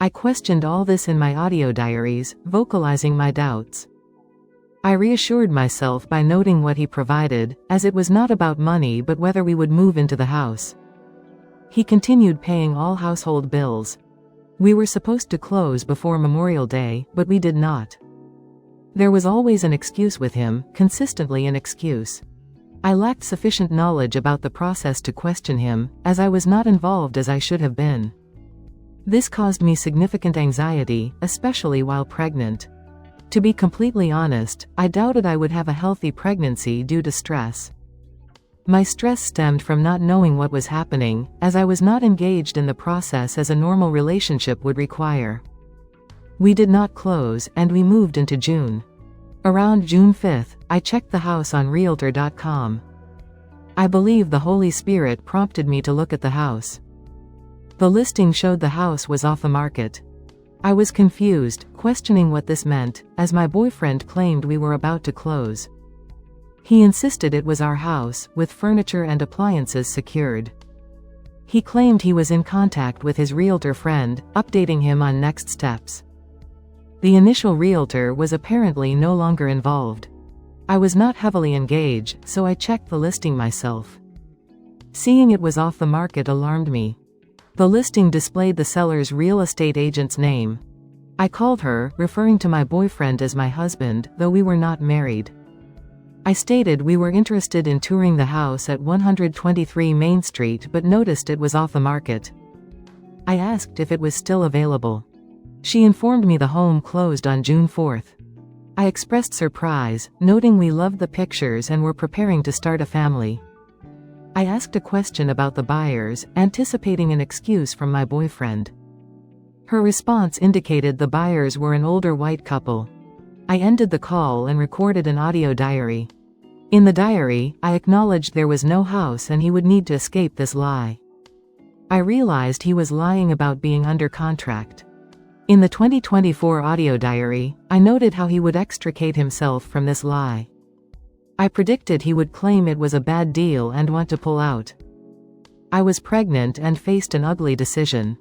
I questioned all this in my audio diaries, vocalizing my doubts. I reassured myself by noting what he provided, as it was not about money but whether we would move into the house. He continued paying all household bills. We were supposed to close before Memorial Day, but we did not. There was always an excuse with him, consistently an excuse. I lacked sufficient knowledge about the process to question him, as I was not involved as I should have been. This caused me significant anxiety, especially while pregnant. To be completely honest, I doubted I would have a healthy pregnancy due to stress. My stress stemmed from not knowing what was happening, as I was not engaged in the process as a normal relationship would require. We did not close, and we moved into June. Around June 5th, I checked the house on Realtor.com. I believe the Holy Spirit prompted me to look at the house. The listing showed the house was off the market. I was confused, questioning what this meant, as my boyfriend claimed we were about to close. He insisted it was our house, with furniture and appliances secured. He claimed he was in contact with his realtor friend, updating him on next steps. The initial realtor was apparently no longer involved. I was not heavily engaged, so I checked the listing myself. Seeing it was off the market alarmed me. The listing displayed the seller's real estate agent's name. I called her, referring to my boyfriend as my husband, though we were not married. I stated we were interested in touring the house at 123 Main Street but noticed it was off the market. I asked if it was still available. She informed me the home closed on June 4th. I expressed surprise, noting we loved the pictures and were preparing to start a family. I asked a question about the buyers, anticipating an excuse from my boyfriend. Her response indicated the buyers were an older white couple. I ended the call and recorded an audio diary. In the diary, I acknowledged there was no house and he would need to escape this lie. I realized he was lying about being under contract. In the 2024 audio diary, I noted how he would extricate himself from this lie. I predicted he would claim it was a bad deal and want to pull out. I was pregnant and faced an ugly decision.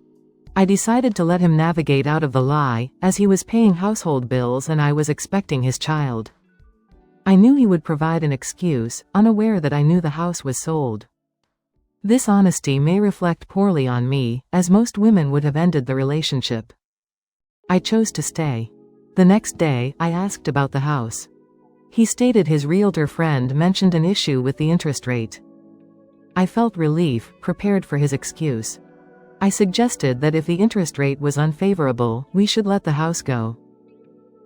I decided to let him navigate out of the lie, as he was paying household bills and I was expecting his child. I knew he would provide an excuse, unaware that I knew the house was sold. This honesty may reflect poorly on me, as most women would have ended the relationship. I chose to stay. The next day, I asked about the house. He stated his realtor friend mentioned an issue with the interest rate. I felt relief, prepared for his excuse. I suggested that if the interest rate was unfavorable, we should let the house go.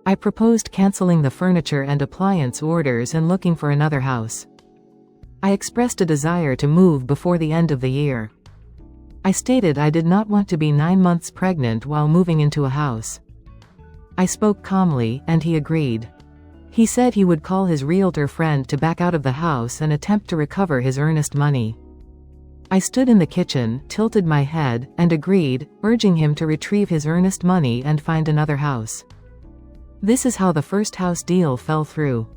I proposed canceling the furniture and appliance orders and looking for another house. I expressed a desire to move before the end of the year. I stated I did not want to be 9 months pregnant while moving into a house. I spoke calmly, and he agreed. He said he would call his realtor friend to back out of the house and attempt to recover his earnest money. I stood in the kitchen, tilted my head, and agreed, urging him to retrieve his earnest money and find another house. This is how the first house deal fell through.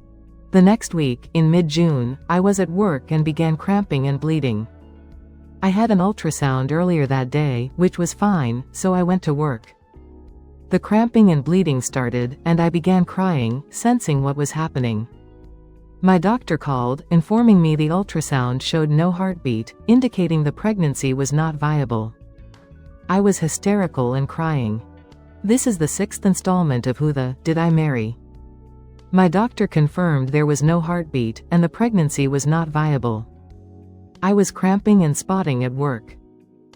The next week, in mid-June, I was at work and began cramping and bleeding. I had an ultrasound earlier that day, which was fine, so I went to work. The cramping and bleeding started, and I began crying, sensing what was happening. My doctor called, informing me the ultrasound showed no heartbeat, indicating the pregnancy was not viable. I was hysterical and crying. This is the 6th installment of Who the Did I Marry? My doctor confirmed there was no heartbeat, and the pregnancy was not viable. I was cramping and spotting at work.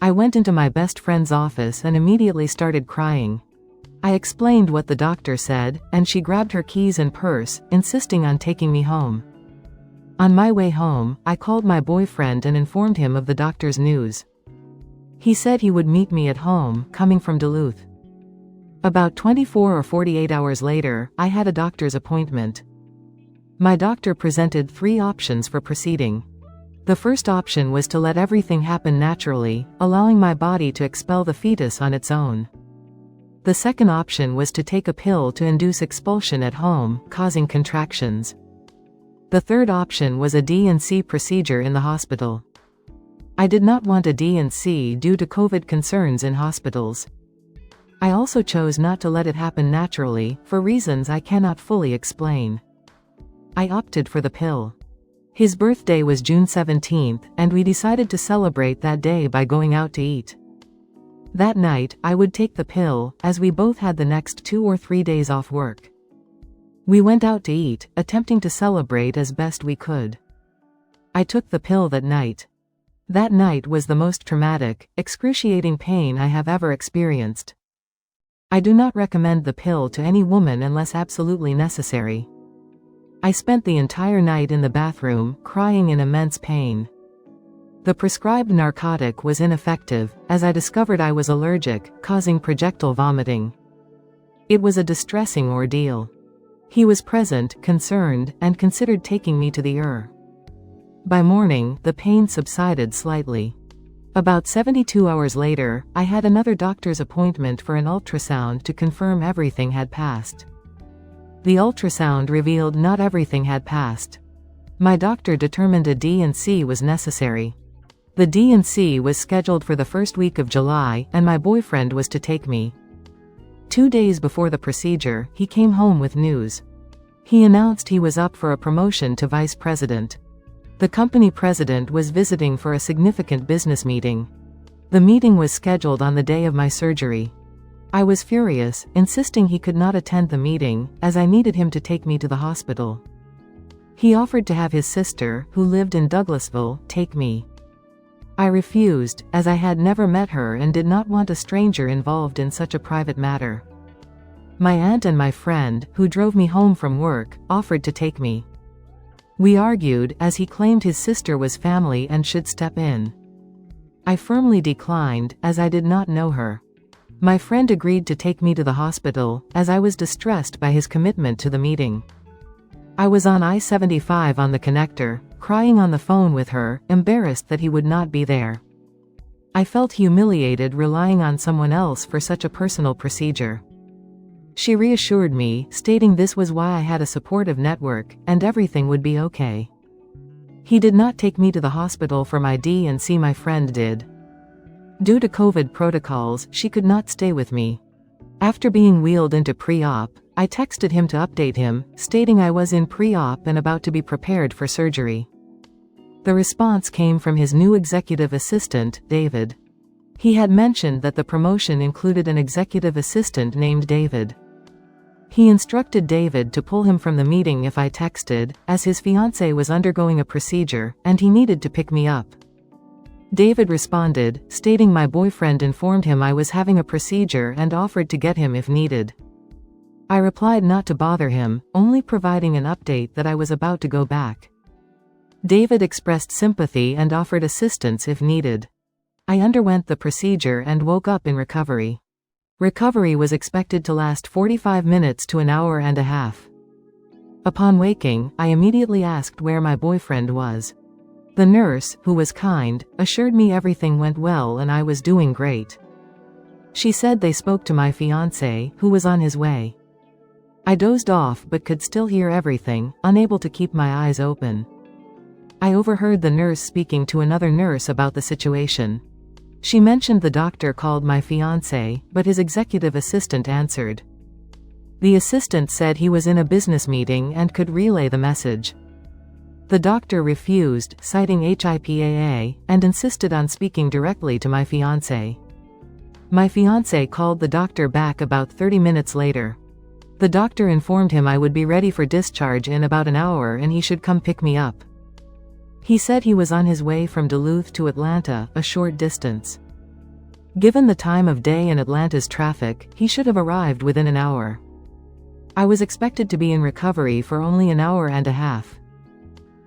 I went into my best friend's office and immediately started crying. I explained what the doctor said, and she grabbed her keys and purse, insisting on taking me home. On my way home, I called my boyfriend and informed him of the doctor's news. He said he would meet me at home, coming from Duluth. About 24 or 48 hours later, I had a doctor's appointment. My doctor presented 3 options for proceeding. The first option was to let everything happen naturally, allowing my body to expel the fetus on its own. The second option was to take a pill to induce expulsion at home, causing contractions. The third option was a D&C procedure in the hospital. I did not want a D&C due to COVID concerns in hospitals. I also chose not to let it happen naturally, for reasons I cannot fully explain. I opted for the pill. His birthday was June 17th, and we decided to celebrate that day by going out to eat. That night, I would take the pill, as we both had the next 2 or 3 days off work. We went out to eat, attempting to celebrate as best we could. I took the pill that night. That night was the most traumatic, excruciating pain I have ever experienced. I do not recommend the pill to any woman unless absolutely necessary. I spent the entire night in the bathroom, crying in immense pain. The prescribed narcotic was ineffective, as I discovered I was allergic, causing projectile vomiting. It was a distressing ordeal. He was present, concerned, and considered taking me to the ER. By morning, the pain subsided slightly. About 72 hours later, I had another doctor's appointment for an ultrasound to confirm everything had passed. The ultrasound revealed not everything had passed. My doctor determined a D&C was necessary. The D&C was scheduled for the first week of July, and my boyfriend was to take me. 2 days before the procedure, he came home with news. He announced he was up for a promotion to vice president. The company president was visiting for a significant business meeting. The meeting was scheduled on the day of my surgery. I was furious, insisting he could not attend the meeting, as I needed him to take me to the hospital. He offered to have his sister, who lived in Douglasville, take me. I refused, as I had never met her and did not want a stranger involved in such a private matter. My aunt and my friend, who drove me home from work, offered to take me. We argued, as he claimed his sister was family and should step in. I firmly declined, as I did not know her. My friend agreed to take me to the hospital, as I was distressed by his commitment to the meeting. I was on I-75 on the connector, crying on the phone with her, embarrassed that he would not be there. I felt humiliated relying on someone else for such a personal procedure. She reassured me, stating this was why I had a supportive network, and everything would be okay. He did not take me to the hospital for my D&C, my friend did. Due to COVID protocols, she could not stay with me. After being wheeled into pre-op, I texted him to update him, stating I was in pre-op and about to be prepared for surgery. The response came from his new executive assistant, David. He had mentioned that the promotion included an executive assistant named David. He instructed David to pull him from the meeting if I texted, as his fiancée was undergoing a procedure, and he needed to pick me up. David responded, stating my boyfriend informed him I was having a procedure and offered to get him if needed. I replied not to bother him, only providing an update that I was about to go back. David expressed sympathy and offered assistance if needed. I underwent the procedure and woke up in recovery. Recovery was expected to last 45 minutes to an hour and a half. Upon waking, I immediately asked where my boyfriend was. The nurse, who was kind, assured me everything went well and I was doing great. She said they spoke to my fiancé, who was on his way. I dozed off but could still hear everything, unable to keep my eyes open. I overheard the nurse speaking to another nurse about the situation. She mentioned the doctor called my fiancé, but his executive assistant answered. The assistant said he was in a business meeting and could relay the message. The doctor refused, citing HIPAA, and insisted on speaking directly to my fiancé. My fiancé called the doctor back about 30 minutes later. The doctor informed him I would be ready for discharge in about an hour and he should come pick me up. He said he was on his way from Duluth to Atlanta, a short distance. Given the time of day and Atlanta's traffic, he should have arrived within an hour. I was expected to be in recovery for only an hour and a half.